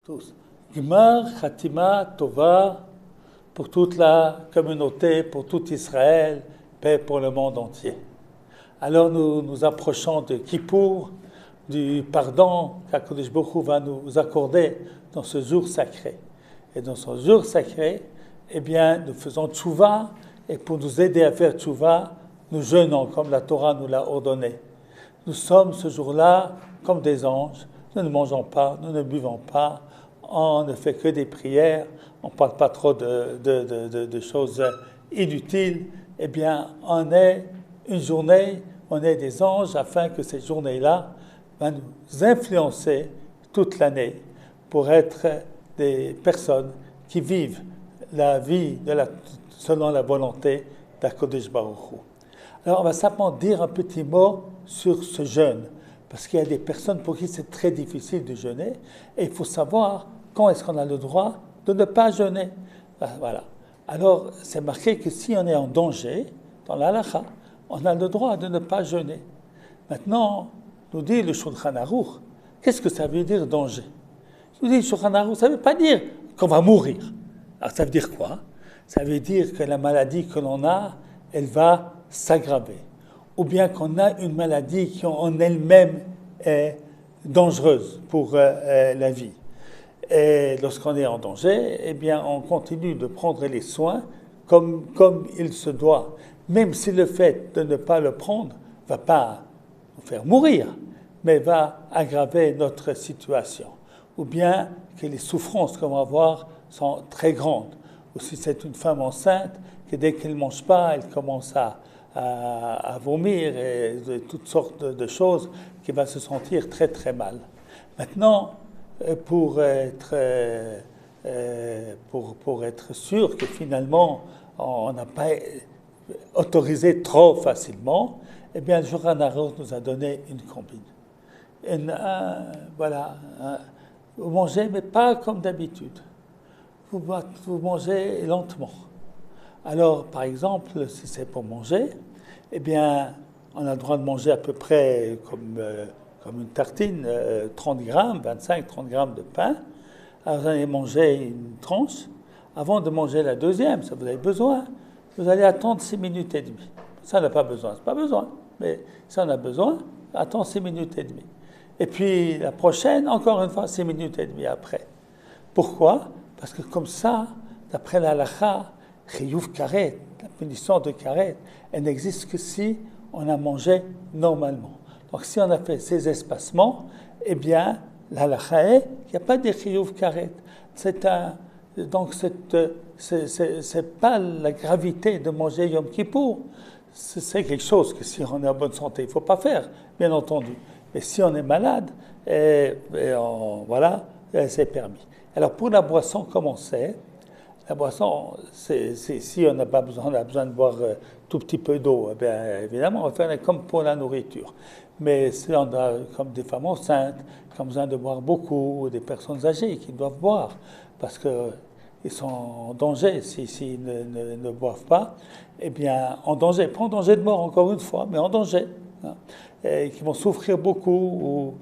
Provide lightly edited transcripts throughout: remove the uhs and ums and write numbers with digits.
tous. Gmar Khatima Tova pour toute la communauté, pour tout Israël, paix pour le monde entier. Alors nous nous approchons de Kippour, du pardon qu'Akadosh Baruch Hu va nous accorder dans ce jour sacré. Et dans ce jour sacré, eh bien, nous faisons tchouva, et pour nous aider à faire tchouva, nous jeûnons comme la Torah nous l'a ordonné. Nous sommes ce jour-là comme des anges, nous ne mangeons pas, nous ne buvons pas, on ne fait que des prières, on ne parle pas trop de choses inutiles. Eh bien, on est une journée, on est des anges afin que cette journée-là va nous influencer toute l'année pour être des personnes qui vivent la vie selon la volonté d'Akadosh Baruch Hu. Alors, on va simplement dire un petit mot sur ce jeûne, parce qu'il y a des personnes pour qui c'est très difficile de jeûner, et il faut savoir quand est-ce qu'on a le droit de ne pas jeûner. Voilà. Alors, c'est marqué que si on est en danger, dans l'halakha, on a le droit de ne pas jeûner. Maintenant, nous dit le Shulchan Aruch, qu'est-ce que ça veut dire danger? Nous dit le Shulchan Aruch, ça ne veut pas dire qu'on va mourir. Alors, ça veut dire quoi? Ça veut dire que la maladie que l'on a, elle va s'aggraver. Ou bien qu'on a une maladie qui en elle-même est dangereuse pour la vie. Et lorsqu'on est en danger, eh bien, on continue de prendre les soins comme il se doit. Même si le fait de ne pas le prendre ne va pas nous faire mourir, mais va aggraver notre situation. Ou bien que les souffrances qu'on va avoir sont très grandes. Ou si c'est une femme enceinte, que dès qu'elle ne mange pas, elle commence à vomir et toutes sortes de choses, qui va se sentir très très mal. Maintenant, pour être sûr que finalement on n'a pas autorisé trop facilement, eh bien le Shulchan Aruch nous a donné une combine. Vous mangez, mais pas comme d'habitude. Vous mangez lentement. Alors, par exemple, si c'est pour manger, eh bien, on a le droit de manger à peu près comme une tartine, 30 grammes, 25-30 grammes de pain. Alors, vous allez manger une tranche. Avant de manger la deuxième, ça vous avez besoin, vous allez attendre 6 minutes et demie. Ça, on n'a pas besoin, c'est pas besoin. Mais ça, on a besoin, attends 6 minutes et demie. Et puis, la prochaine, encore une fois, 6 minutes et demie après. Pourquoi? Parce que comme ça, d'après la halakha, chiyuv karet, la punition de karet, elle n'existe que si on a mangé normalement. Donc si on a fait ces espacements, eh bien, la halakha est qu'il n'y a pas de chiyuv karet. Donc c'est pas la gravité de manger Yom Kippour. C'est quelque chose que si on est en bonne santé, il ne faut pas faire, bien entendu. Mais si on est malade, voilà, c'est permis. Alors pour la boisson, comment c'est? La boisson, si on n'a pas besoin, on a besoin de boire tout petit peu d'eau, eh bien, évidemment, on va faire comme pour la nourriture. Mais si on a, comme des femmes enceintes, qui ont besoin de boire beaucoup, ou des personnes âgées qui doivent boire, parce qu'ils sont en danger s'ils ne boivent pas, eh bien, en danger, pas en danger de mort encore une fois, mais en danger, hein, et qui vont souffrir beaucoup, ou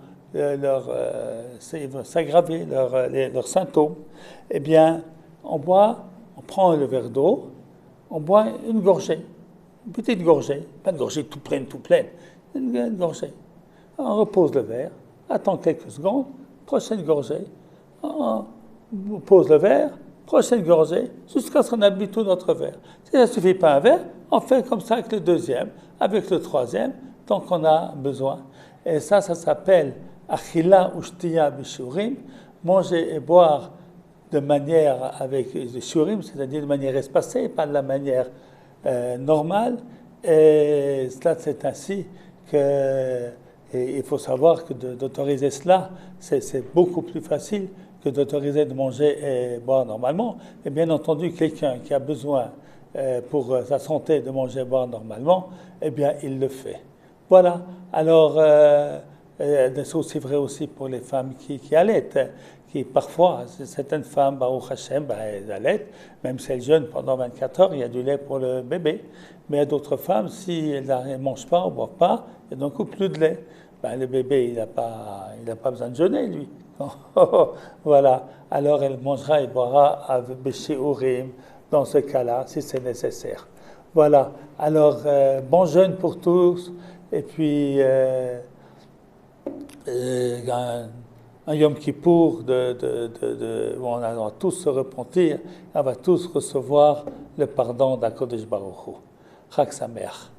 s'aggraver leurs symptômes, eh bien, on prend le verre d'eau, on boit une gorgée, une petite gorgée, pas une gorgée toute pleine, une gorgée. On repose le verre, attend quelques secondes, prochaine gorgée, on pose le verre, prochaine gorgée, jusqu'à ce qu'on a bu tout notre verre. Si ça ne suffit pas un verre, on fait comme ça avec le deuxième, avec le troisième, tant qu'on a besoin. Et ça s'appelle achila ushtiya bishurim, manger et boire de manière avec les shurim, c'est-à-dire de manière espacée, pas de la manière normale. Et cela, c'est ainsi qu'il faut savoir que d'autoriser cela, c'est beaucoup plus facile que d'autoriser de manger et boire normalement. Et bien entendu, quelqu'un qui a besoin pour sa santé de manger et boire normalement, eh bien, il le fait. Voilà. Alors, c'est aussi vrai aussi pour les femmes qui allaitent. Qui parfois, certaines femmes, Baruch Hashem, elles allaitent, même si elles jeûnent pendant 24 heures, il y a du lait pour le bébé. Mais il y a d'autres femmes, si elles ne mangent pas ou ne boivent pas, il y a donc plus de lait. Le bébé, il n'a pas besoin de jeûner, lui. Voilà, alors elle mangera et boira avec Béchéourim dans ce cas-là, si c'est nécessaire. Voilà, alors bon jeûne pour tous, et puis un Yom Kippour où on va tous se repentir, on va tous recevoir le pardon d'Akadosh Baruch Hu. Chag Sameach.